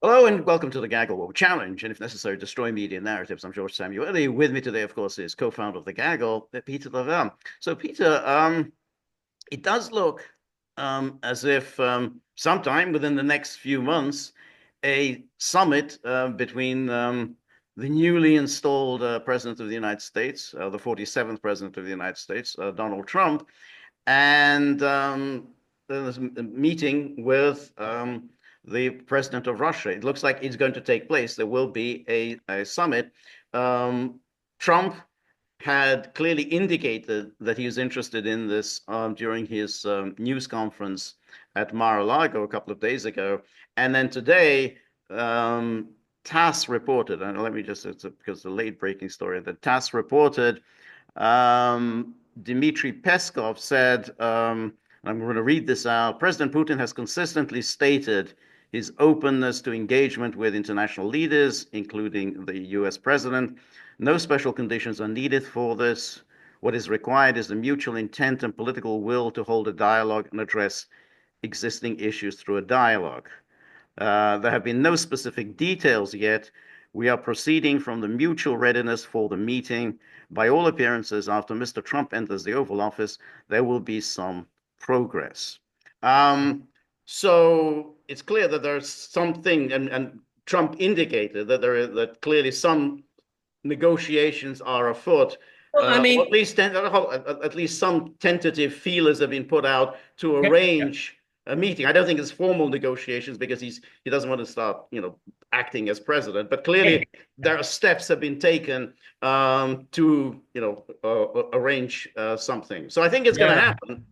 Hello and welcome to the Gaggle War Challenge, and if necessary, destroy media narratives. I'm George Samueli. With me today, of course, is co-founder of the Gaggle, Peter Lavelle. So, Peter, it does look as if sometime within the next few months, a summit between the newly installed President of the United States, the 47th President of the United States, Donald Trump, and there's a meeting with the president of Russia. It looks like it's going to take place. There will be a summit. Trump had clearly indicated that he was interested in this during his news conference at Mar-a-Lago a couple of days ago. And then today, TASS reported, and let me just, because the late breaking story, that TASS reported Dmitry Peskov said, I'm going to read this out. President Putin has consistently stated his openness to engagement with international leaders, including the US president. No special conditions are needed for this. What is required is the mutual intent and political will to hold a dialogue and address existing issues through a dialogue. There have been no specific details yet. We are proceeding from the mutual readiness for the meeting. By all appearances, after Mr. Trump enters the Oval Office, there will be some progress. So it's clear that there's something, and Trump indicated that that clearly some negotiations are afoot. Well, I Or mean, at least some tentative feelers have been put out to yeah, yeah, arrange a meeting. I don't think it's formal negotiations because he doesn't want to start, acting as president. But yeah, clearly, there are steps have been taken to, arrange something. So I think it's going to yeah. happen.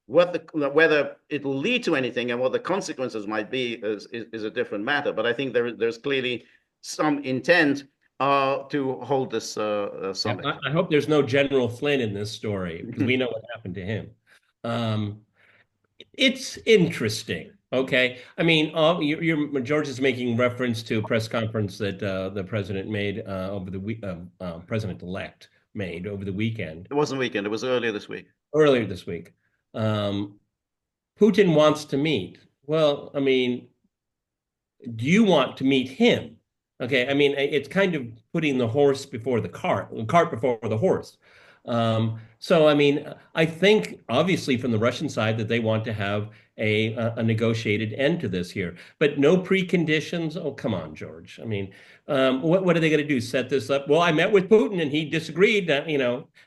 Whether it'll lead to anything and what the consequences might be is a different matter. But I think there's clearly some intent to hold this Yeah. summit. I hope there's no General Flynn in this story because we know what happened to him. Um, it's interesting. Okay. I mean, George is making reference to a press conference that the president made over the week, president-elect made over the weekend, It wasn't weekend, it was earlier this week. earlier this week. Um, Putin wants to meet. Well, I mean, do you want to meet him? Okay, I mean, it's kind of putting the horse before the cart before the horse. So, I mean, I think obviously from the Russian side that they want to have a negotiated end to this here, but no preconditions. Oh, come on, George. I mean, what are they going to do? Set this up? Well, I met with Putin and he disagreed. I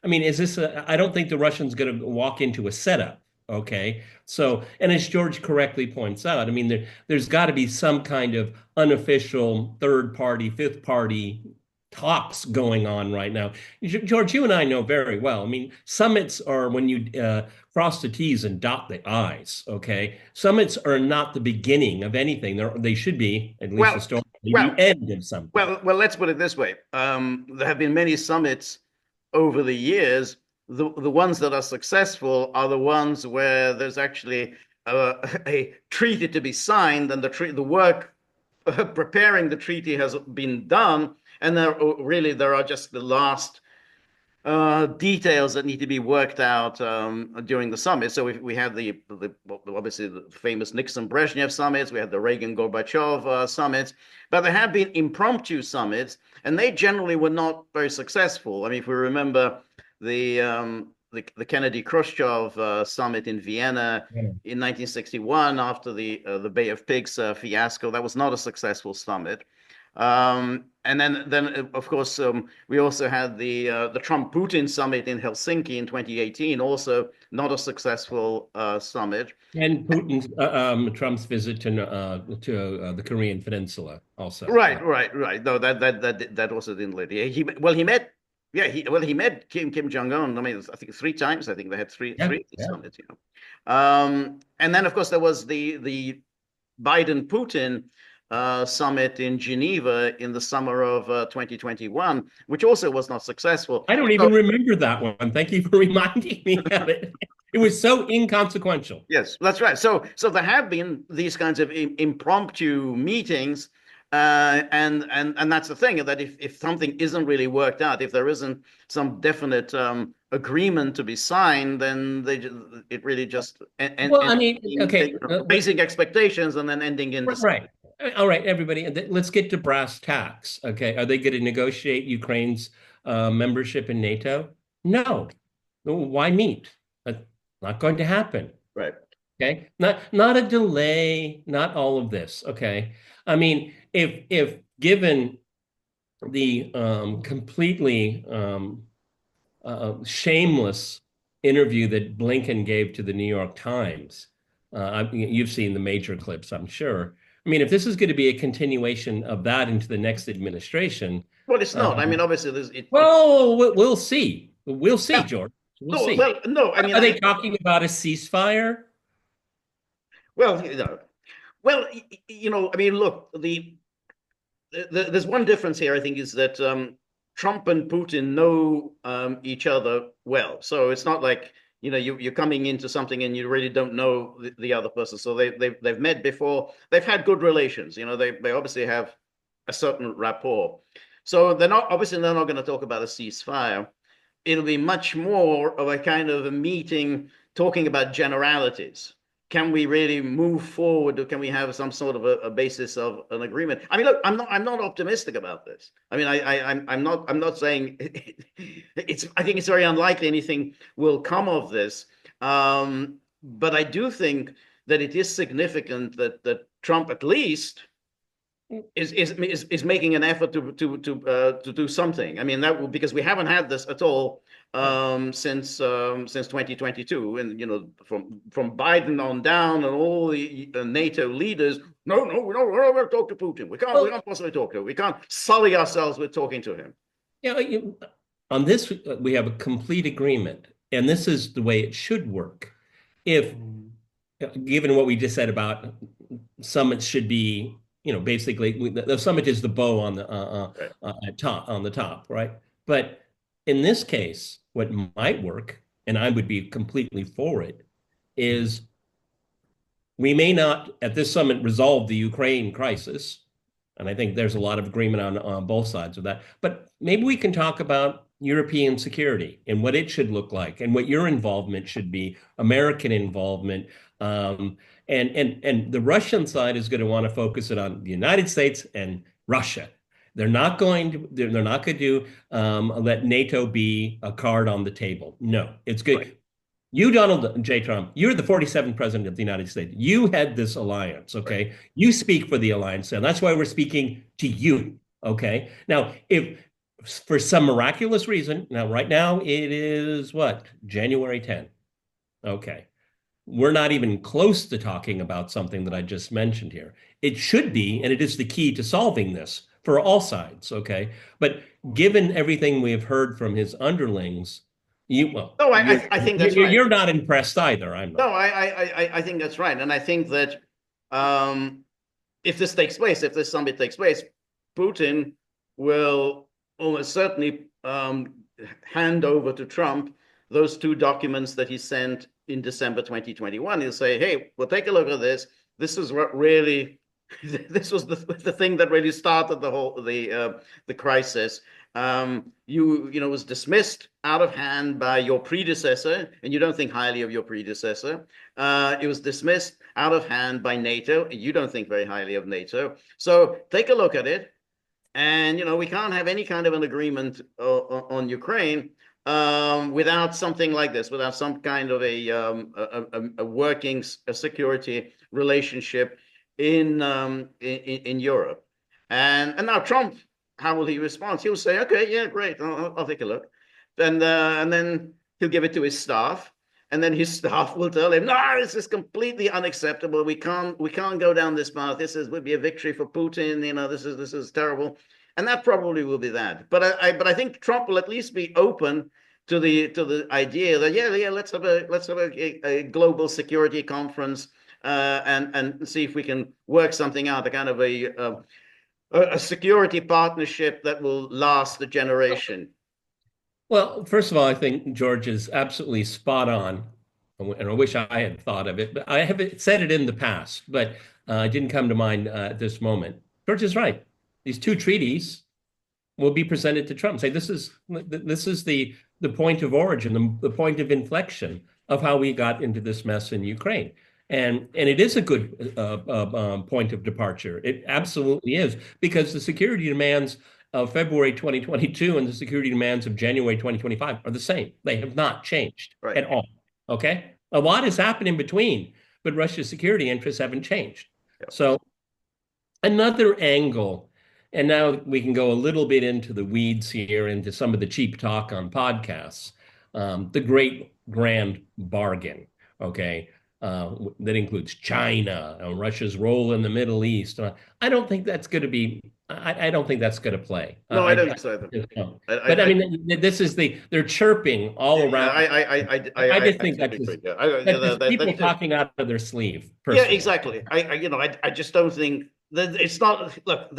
mean, is this? I don't think the Russians going to walk into a setup. Okay, so, and as George correctly points out, I mean, there's got to be some kind of unofficial third party, fifth party talks going on right now. George, you and I know very well. I mean, summits are when you cross the T's and dot the I's. Okay, summits are not the beginning of anything. They should be, at least Well, historically, the well, end of something. well. Let's put it this way: there have been many summits over the years. The ones that are successful are the ones where there's actually a treaty to be signed, and the work preparing the treaty has been done, and there are just the last details that need to be worked out during the summit. So we had obviously the famous Nixon-Brezhnev summits, we had the Reagan-Gorbachev summits, but there have been impromptu summits, and they generally were not very successful. I mean, if we remember the Kennedy-Khrushchev summit in Vienna Yeah. in 1961 after the Bay of Pigs fiasco, that was not a successful summit. And then of course we also had the Trump-Putin summit in Helsinki in 2018, also not a successful summit. And Trump's visit to the Korean Peninsula also. Right, Yeah. right, right. No, that also didn't lead. He met. Yeah, he met Kim Jong Un. I mean, I think three times. I think they had Yeah. three Yeah. summits. And then of course there was the Biden Putin summit in Geneva in the summer of 2021, which also was not successful. I don't So even remember that one. Thank you for reminding me of it. It was so inconsequential. yes, that's right. So there have been these kinds of impromptu meetings, and that's the thing that if something isn't really worked out, if there isn't some definite agreement to be signed, then it really just Well, I mean, okay, raising expectations and then ending in right. All right, everybody, let's get to brass tacks. Okay, are they going to negotiate Ukraine's membership in NATO? No. Why meet? That's not going to happen. Right. Okay, not a delay, not all of this. Okay, I mean, if given the completely shameless interview that Blinken gave to the New York Times. You've seen the major clips, I'm sure. I mean, if this is going to be a continuation of that into the next administration, Well, it's uh, not. I mean, obviously, it's well, we'll see. We'll see, well, George. We'll no, see. well, no. I mean, Are they talking about a ceasefire? well, I mean, look, there's one difference here. I think is that Trump and Putin know each other well, so it's not like you're coming into something and you really don't know the other person. So they've met before. They've had good relations. They obviously have a certain rapport. So they're not going to talk about a ceasefire. It'll be much more of a kind of a meeting talking about generalities. Can we really move forward, or can we have some sort of a basis of an agreement? I mean, look, I'm not optimistic about this. I mean, I'm not saying it's. I think it's very unlikely anything will come of this. But I do think that it is significant that Trump at least is making an effort to do something. I mean, because we haven't had this at all since 2022, and from Biden on down, and all the NATO leaders. No, no, we're not going to talk to Putin. We Well, can't possibly talk to him. We can't sully ourselves with talking to him. yeah, on this, we have a complete agreement, and this is the way it should work. If, given what we just said about summits should be, basically the summit is the bow on the Right. top on the top, right? But in this case, what might work, and I would be completely for it, is we may not at this summit resolve the Ukraine crisis, and I think there's a lot of agreement on both sides of that. But maybe we can talk about European security and what it should look like, and what your involvement should be, American involvement. And the Russian side is going to want to focus it on the United States and Russia. They're not going to let NATO be a card on the table. No, it's Right. good. You, Donald J. Trump, you're the 47th president of the United States. You had this alliance, Right. okay? You speak for the alliance, and that's why we're speaking to you, okay? Now, if for some miraculous reason, now right now it is what? January 10th. Okay. We're not even close to talking about something that I just mentioned here. It should be, and it is the key to solving this for all sides, okay? But given everything we have heard from his underlings, No, I think that's right. you're not impressed either. I'm No, not. I think that's right, and I think that um, if this summit takes place, Putin will almost certainly hand over to Trump those two documents that he sent in December 2021. He'll say, "Hey, we'll take a look at this. This is what really, this was the thing that really started the crisis. Was dismissed out of hand by your predecessor, and you don't think highly of your predecessor. It was dismissed out of hand by NATO, and you don't think very highly of NATO. So take a look at it, and we can't have any kind of an agreement on Ukraine without something like this, without some kind of a working security relationship in Europe. And now Trump, how will he respond? He'll say, "Okay, yeah, great, I'll take a look," and then he'll give it to his staff, and then his staff will tell him, "No, this is completely unacceptable. We can't go down this path. Would be a victory for Putin. This is terrible." And that probably will be that. But I think Trump will at least be open to the idea that yeah, let's have a global security conference and see if we can work something out, a kind of a security partnership that will last a generation. Well, first of all, I think George is absolutely spot on, and I wish I had thought of it. But I have said it in the past, but it didn't come to mind at this moment. George is right. These two treaties will be presented to Trump. Say this is the point of origin, the point of inflection of how we got into this mess in Ukraine. And it is a good point of departure. It absolutely is, because the security demands of February 2022 and the security demands of January 2025 are the same. They have not changed Right. at all. Okay? A lot has happened in between, but Russia's security interests haven't changed. Yeah. So another angle, and now we can go a little bit into the weeds here, into some of the cheap talk on podcasts. The great grand bargain, okay, that includes China, Russia's role in the Middle East. I don't think that's going to be. I don't think that's going to play. No, I don't think so either. Just don't. But I I mean, this is they're chirping yeah, all yeah, around. I I just think absolutely agree. Yeah, that's just people talking out of their sleeve, yeah, personally. exactly. I just don't think that it's not. Look,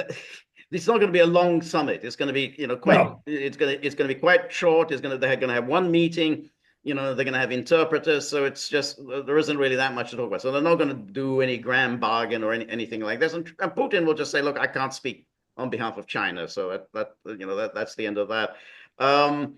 it's not going to be a long summit. It's going to be, quite. No. It's going to be quite short. They're going to have one meeting. They're going to have interpreters. So it's just there isn't really that much to talk about. So they're not going to do any grand bargain or anything like this. And Putin will just say, "Look, I can't speak on behalf of China." So that's the end of that. Um,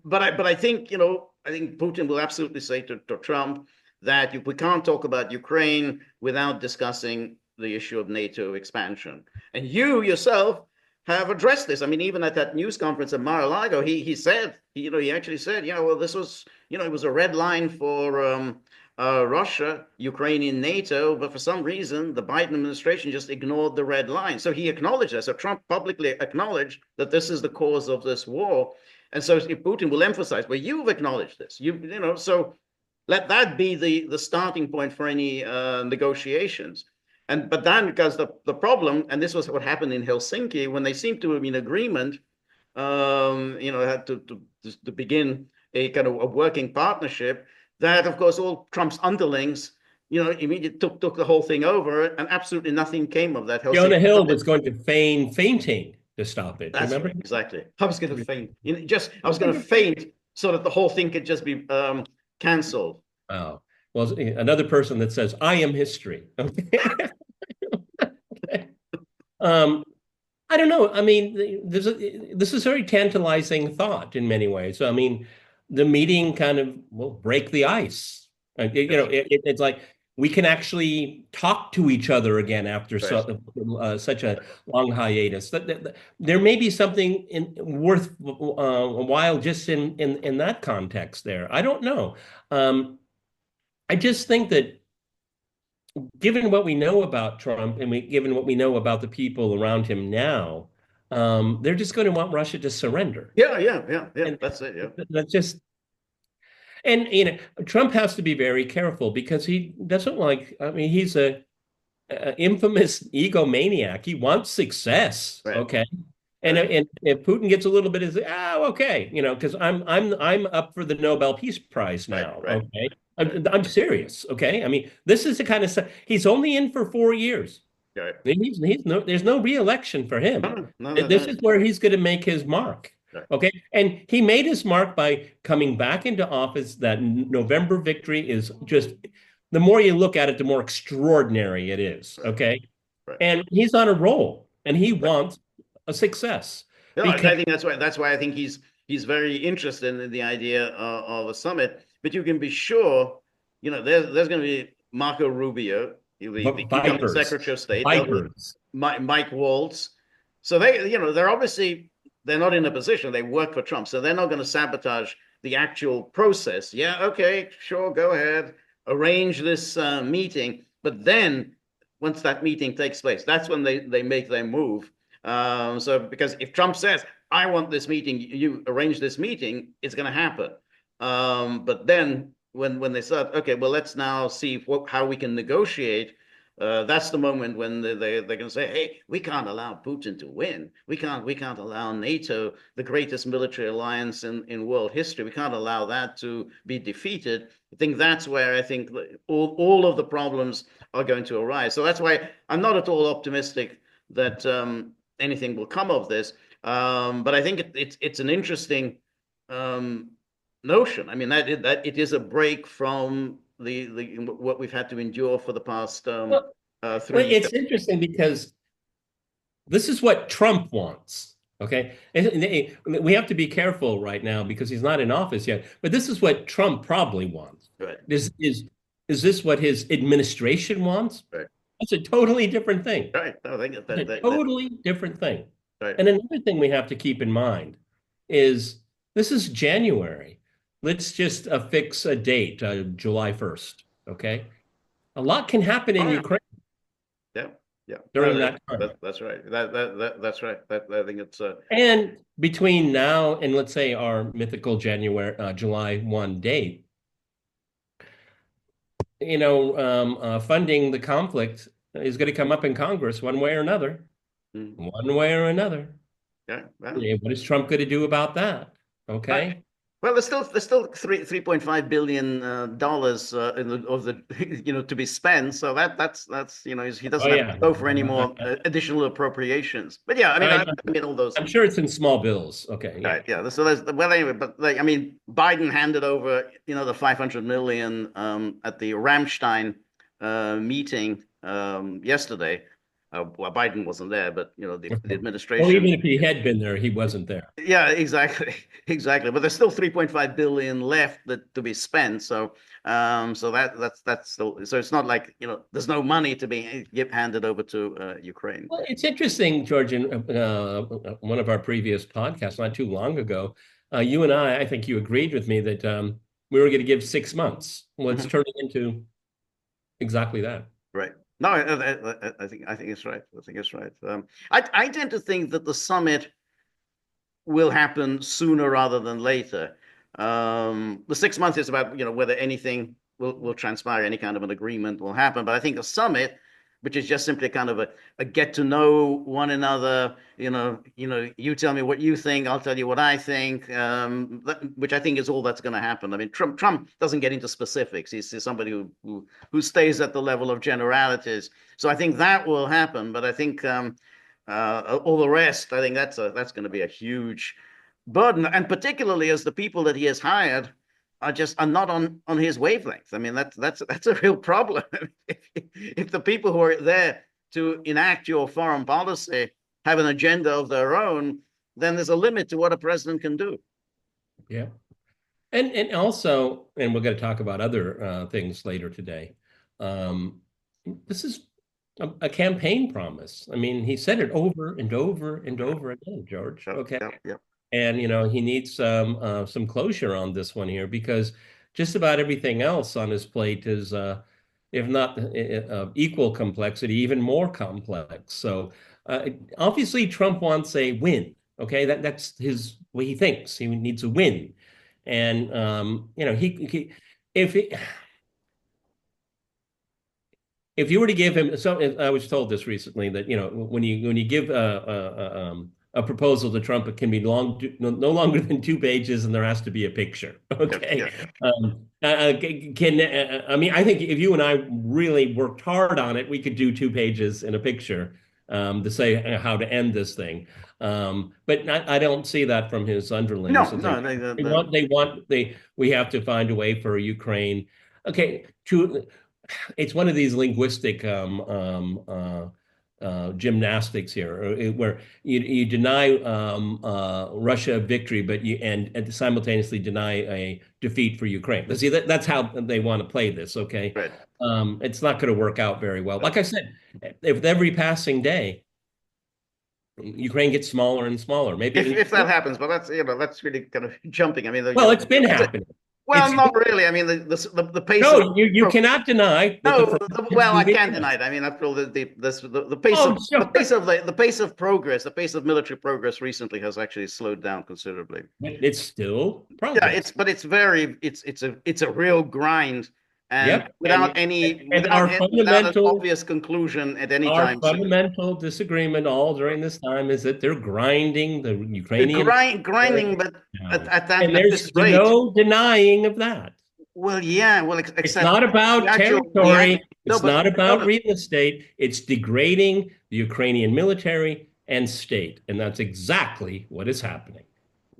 but I think I think Putin will absolutely say to Trump that we can't talk about Ukraine without discussing the issue of NATO expansion. And you yourself have addressed this. I mean, even at that news conference at Mar-a-Lago, he said, he actually said, well, this was, it was a red line for Russia, Ukraine in NATO, but for some reason, the Biden administration just ignored the red line. So he acknowledged that. So Trump publicly acknowledged that this is the cause of this war. And so Putin will emphasize, well, you've acknowledged this. So let that be the starting point for any negotiations. But then, because the problem, and this was what happened in Helsinki, when they seemed to have been in agreement, had to begin a kind of a working partnership, that of course all Trump's underlings, immediately took the whole thing over, and absolutely nothing came of that Helsinki Fiona Hill summit. was going to feign fainting to stop it. That's Remember? right, exactly. I was going to faint. I was going to faint so that the whole thing could just be cancelled. Oh, well, another person that says, I am history. Okay. um, I don't know. I mean, this is a very tantalizing thought in many ways. So, I mean, the meeting kind of will break the ice. Yes. It's like we can actually talk to each other again after Right. such a long hiatus. There may be something worth a while just in that context there. I don't know. I just think that given what we know about Trump and given what we know about the people around him now, they're just going to want Russia to surrender. Yeah. And That's it. Yeah. that's just, and Trump has to be very careful because he doesn't like, I mean, he's a infamous egomaniac. He wants success. Right. Okay. And, Right. and if Putin gets a little bit of, okay, because I'm up for the Nobel Peace Prize Right. now. Right. Okay. Right. I'm serious. Okay. I mean, this is the kind of stuff. He's only in for 4 years. Right. There's no re-election for him. This No. is where he's going to make his mark. Right. Okay. And he made his mark by coming back into office. That November victory is just, the more you look at it, the more extraordinary it is. Right. Okay. Right. And he's on a roll and he Right. wants a success. No, Because I think that's why I think he's very interested in the idea of a summit. But you can be sure, there's going to be Marco Rubio, the incoming vipers, Secretary of State. There'll be vipers. Mike Waltz. So they're not in a position. They work for Trump, so they're not going to sabotage the actual process. Yeah, okay, sure, go ahead, arrange this meeting. But then, once that meeting takes place, that's when they make their move. So because if Trump says, I want this meeting, you arrange this meeting, it's going to happen. But then when they start, okay, well, let's now see how we can negotiate. That's the moment when they're going to say, hey, we can't allow Putin to win. We can't allow NATO, the greatest military alliance in world history. We can't allow that to be defeated. I think that's where I think all of the problems are going to arise. So that's why I'm not at all optimistic that anything will come of this. But I think it's an interesting notion. I mean, that it is a break from the what we've had to endure for the past Well, 3 years. it's interesting because this is what Trump wants. Okay. And we have to be careful right now because he's not in office yet. But this is what Trump probably wants. Right. This is Is this what his administration wants? Right. That's a totally different thing. Right. No, I think It's a totally different thing. right. And another thing we have to keep in mind is this is January. Let's just fix a date, July 1st. Okay. A lot can happen in Oh, yeah. Ukraine Yeah. Yeah. during that time. That's right. That's right. I think it's And between now and let's say our mythical July 1 date, funding the conflict is going to come up in Congress one way or another. mm, One way or another. yeah. Well, Yeah, what is Trump going to do about that? right. Okay. Well, there's still $3.5 billion dollars in of the to be spent. So that's he Oh doesn't have to yeah. go for any more additional appropriations. But yeah, I mean I, I mean all those. I'm sure it's in small bills. Okay. Yeah. Right. Yeah. So there's well anyway, but like I mean, Biden handed over the 500 million at the Ramstein meeting yesterday. Well, Biden wasn't there, but the Well, administration. even if he had been there, he wasn't there. Yeah, exactly, exactly. But there's still 3.5 billion left to be spent. So that's still so it's not like there's no money to be handed over to Ukraine. Well, it's interesting, George, in one of our previous podcasts, not too long ago, you and I think you agreed with me that we were going to give 6 months. Well, it's Mhm. turning into exactly that. Right. No, I think it's right. I think it's right. I tend to think that the summit will happen sooner rather than later. The 6 months is about whether anything will transpire, any kind of an agreement will happen. But I think a summit, which is just simply kind of a get to know one another, you tell me what you think, I'll tell you what I think, which I think is all that's going to happen. I mean, Trump doesn't get into specifics. He's somebody who stays at the level of generalities. So I think that will happen. But I think all the rest, I think that's going to be a huge burden, and particularly as the people that he has hired are not on his wavelength. I mean, that's a real problem. If the people who are there to enact your foreign policy have an agenda of their own, then there's a limit to what a president can do. Yeah. And also, and we're going to talk about other things later today. Um, this is a campaign promise. I mean, he said it over and over and over again, George. Yep, Okay. yep, yep. And he needs some closure on this one here because just about everything else on his plate is, if not equal complexity, even more complex. So obviously, Trump wants a win. Okay, that's his way he thinks. He needs a win, and he if he, if you were to give him, so I was told this recently that when you give a proposal to Trump, it can be no longer than 2 pages, and there has to be a picture. Yep, Okay. yep. I mean, I think if you and I really worked hard on it, we could do 2 pages in a picture to say how to end this thing. But I don't see that from his underlings. No, no, We have to find a way for Ukraine. Okay, it's one of these linguistic gymnastics here, where you deny Russia victory, but and simultaneously deny a defeat for Ukraine. See, that's how they want to play this. Okay, right. it's not going to work out very well. Like I said, if every passing day Ukraine gets smaller and smaller, maybe If that happens, but that's really kind of jumping. I mean, well, it's been happening. Well, not really. I mean, the pace. No, you cannot deny that No, well, I can't deny it. I mean, after all, the pace Oh, of sure. the pace of progress, the pace of military progress recently has actually slowed down considerably. It's still Yeah, progress. it's a real grind, and Yep. without without an obvious conclusion at any Our time soon. fundamental disagreement all during this time is that they're grinding the The Ukrainian grinding, but down. And at there's this rate. no denying of that. Well, yeah, well, It's except not about territory. no, It's but not no, about real estate. It's degrading the Ukrainian military and state. And that's exactly what is happening.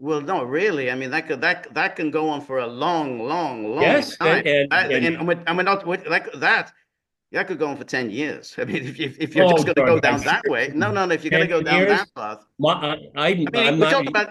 well, no, really. I mean, that can go on for a long, long, long Yes, time. and And we're not like that. That could go on for 10 years. I mean, if you're oh, just going to go George, down that way, no. If you're going to 10 go down years. that path, I'm we not. talk about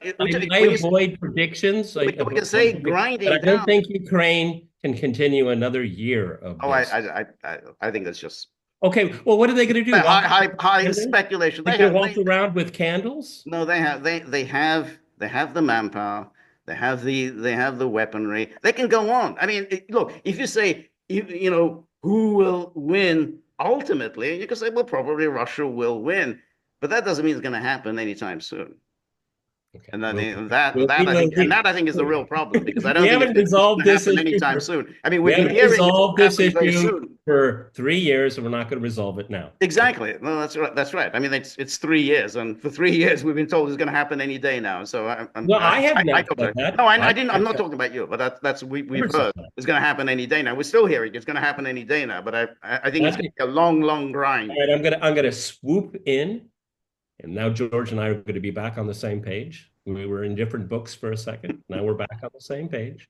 I avoid predictions. we can say grinding but I don't down. think Ukraine can continue another year of Oh, this. I think that's just Okay, well, what are they going to do? high, Walk around high, with high candles? speculation. They going to walk around with candles? No, they have the manpower, they have the weaponry. They can go on. I mean, look, if you say you know who will win ultimately, you can say, well, probably Russia will win, but that doesn't mean it's going to happen anytime soon. Okay, And then we'll see. We'll that I think is the real problem because I We don't think haven't it's resolved going to this happen issue anytime for soon. I mean, we we've been haven't hearing it's resolved going to this happen very issue soon. for 3 years, and we're not going to resolve it now. Okay. Exactly. No, that's right. That's right. I mean, it's 3 years, and for 3 years we've been told it's going to happen any day now. So Well, I have I never don't said know. that. No, I I didn't. I'm not talking about you, but that's never we've said heard that. it's going to happen any day now. We're still hearing it's going to happen any day now, but I think it's That's going it. to be a long, long All grind. right, I'm gonna swoop in, and now George and I are going to be back on the same page. We were in different books for a second. Now we're back on the same page.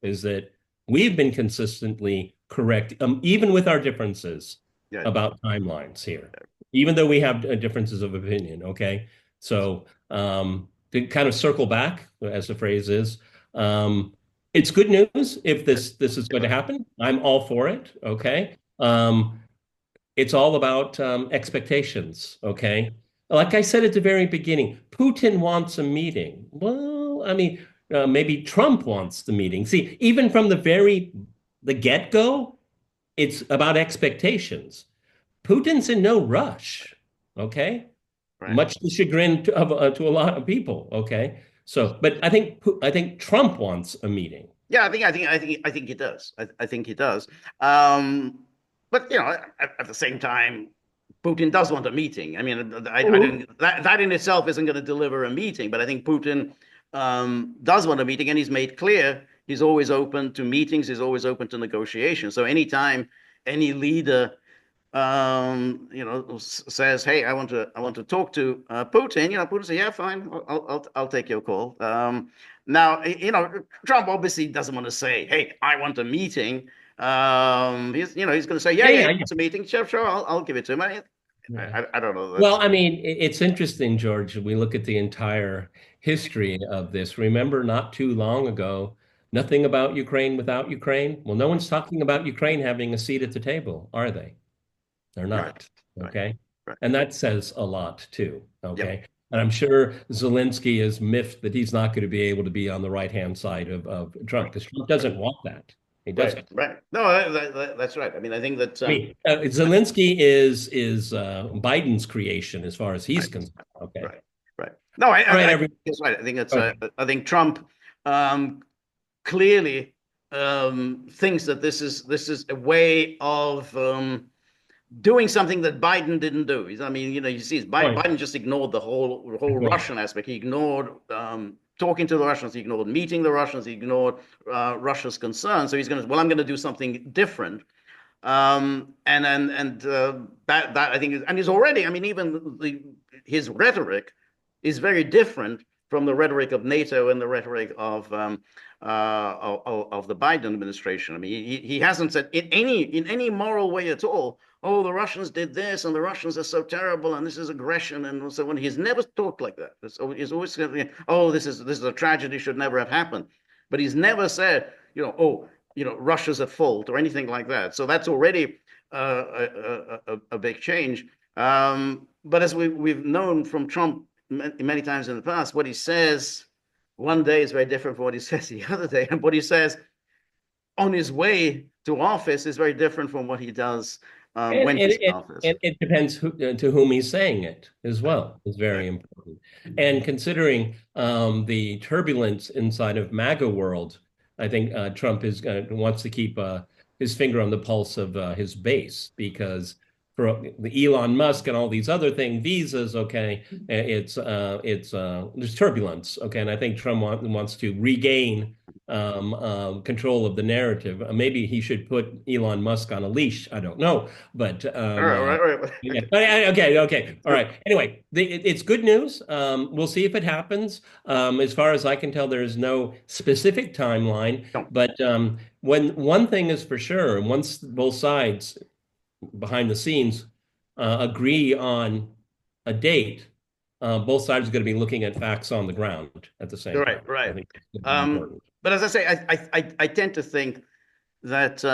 Is that we've been consistently correct, even with our differences Yeah, about timelines here, even though we have differences of opinion. Okay, so to kind of circle back, as the phrase is, it's good news if this is going to happen. I'm all for it. Okay. It's all about expectations, okay? Like I said at the very beginning, Putin wants a meeting. Well, I mean, maybe Trump wants the meeting. See, even from the get-go, it's about expectations. Putin's in no rush, okay? right. Much to chagrin to a lot of people, okay? So, but I think Trump wants a meeting. Yeah, I think he does. I think he does. Um, but at the same time, Putin does want a meeting. I mean, I Mhm. don't that in itself isn't going to deliver a meeting, but I think Putin does want a meeting, and he's made clear he's always open to meetings. He's always open to negotiations. So anytime any leader says, "Hey, I want to talk to Putin." Putin says, "Yeah, fine, I'll take your call." Now, Trump obviously doesn't want to say, "Hey, I want a meeting." He's going to say, "Yeah, Yeah, yeah, he yeah, wants a meeting. Sure, sure, I'll give it to him." yeah. I don't know. Well, That's I mean, it's interesting, George. We look at the entire history of this. Remember, not too long ago, nothing about Ukraine without Ukraine. Well, no one's talking about Ukraine having a seat at the table, are they? They're right, not. right, Okay. right. And that says a lot too. Yep. Okay. And I'm sure Zelensky is miffed that he's not going to be able to be on the right-hand side of Trump Right, because Trump right, doesn't want that. He right, doesn't. right. No, that's right. I mean, I think that I mean, Zelensky is Biden's creation as far as he's right, concerned. Okay. right, right. No, All right, I think everyone. that's right. I think it's Okay. I think Trump um, clearly thinks that this is a way of doing something that Biden didn't do. I mean, you see, Point. Biden just ignored the whole Good point. Russian aspect. He ignored talking to the Russians. He ignored meeting the Russians. He ignored Russia's concerns. So he's going to, well, I'm going to do something different. And that I think is, and he's already. I mean, even his rhetoric is very different from the rhetoric of NATO and the rhetoric of the Biden administration. I mean, he hasn't said in any moral way at all. Oh, the Russians did this, and the Russians are so terrible, and this is aggression, and so on. He's never talked like that. He's always said, oh, this is a tragedy, should never have happened. But he's never said, oh, Russia's at fault or anything like that. So that's already a big change. But as we've known from Trump many times in the past, what he says one day is very different from what he says the other day, and what he says on his way to office is very different from what he does And when he's in office. it depends to whom he's saying it as Right, well. Is right, very important. And considering the turbulence inside of MAGA world, I think Trump is wants to keep his finger on the pulse of his base because for the Elon Musk and all these other things, visas, okay, there's turbulence, okay, and I think Trump wants to regain control of the narrative. Maybe he should put Elon Musk on a leash. I don't know, but all right, right, yeah. right. Okay, okay, all right. Anyway, it's good news. We'll see if it happens. As far as I can tell, there is no specific timeline, No, but when one thing is for sure, once both sides behind the scenes agree on a date, both sides are going to be looking at facts on the ground at the same right, time. I right. think it's going to be important. But as I say, I tend to think that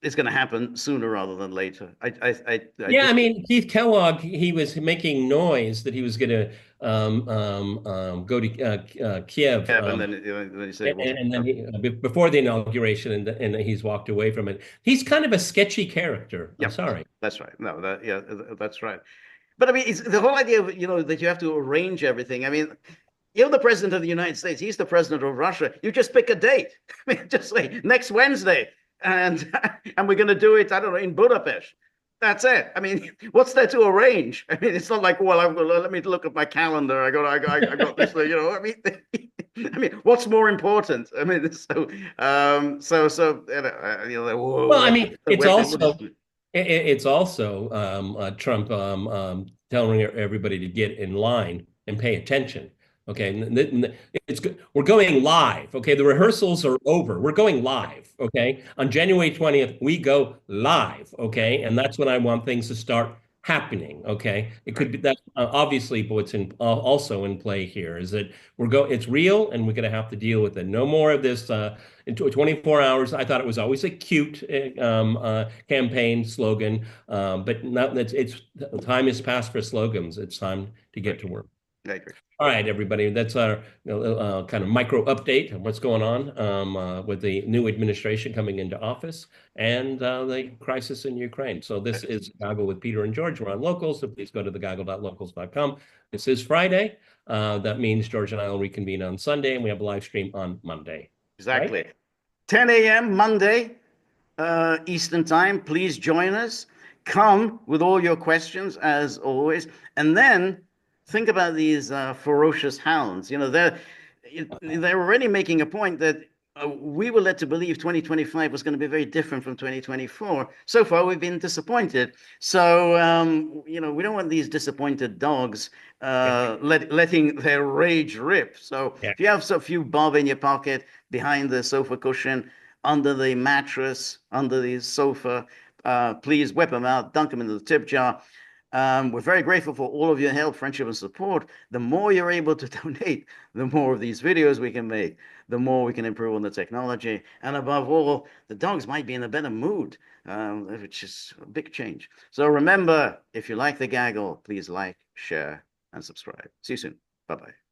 it's going to happen sooner rather than later. I Yeah, I just mean, Keith Kellogg, he was making noise that he was going to go to Kiev, have, and then then you say it wasn't. and then before the inauguration, and he's walked away from it. He's kind of a sketchy character. I'm Yeah, sorry. that's right. No, that yeah, that's right. But I mean, it's the whole idea of that you have to arrange everything. I mean, you're the president of the United States. He's the president of Russia. You just pick a date. I mean, just say next Wednesday, and and we're going to do it. I don't know, in Budapest. That's it. I mean, what's there to arrange? I mean, it's not like, well, let me look at my calendar. I got this. I mean, I mean, what's more important? I mean, Well, I whoa, mean, it's also Trump telling everybody to get in line and pay attention. Okay, it's good. We're going live. Okay, the rehearsals are over. We're going live. Okay, on January 20th, we go live. Okay, and that's when I want things to start happening. Okay, it could right, be that obviously, but what's in also in play here is that it's real, and we're going to have to deal with it. No more of this. In 24 hours. I thought it was always a cute campaign slogan, but now it's time has passed for slogans. It's time to get right. to work. I agree. All right, everybody. That's our kind of micro update on what's going on with the new administration coming into office and the crisis in Ukraine. So this is Goggle with Peter and George. We're on Locals, so please go to thegoggle.locals.com. This is Friday. That means George and I will reconvene on Sunday, and we have a live stream on Monday. Right? Exactly. 10 a.m. Monday, Eastern Time. Please join us. Come with all your questions, as always. And then think about these ferocious hounds. They're already making a point that we were led to believe 2025 was going to be very different from 2024. So far, we've been disappointed. So, we don't want these disappointed dogs Yeah. letting their rage rip. So Yeah. if you have a few bob in your pocket, behind the sofa cushion, under the mattress, under the sofa, please whip them out, dunk them into the tip jar. We're very grateful for all of your help, friendship, and support. The more you're able to donate, the more of these videos we can make, the more we can improve on the technology. And above all, the dogs might be in a better mood, which is a big change. So remember, if you like the gaggle, please like, share, and subscribe. See you soon. Bye bye.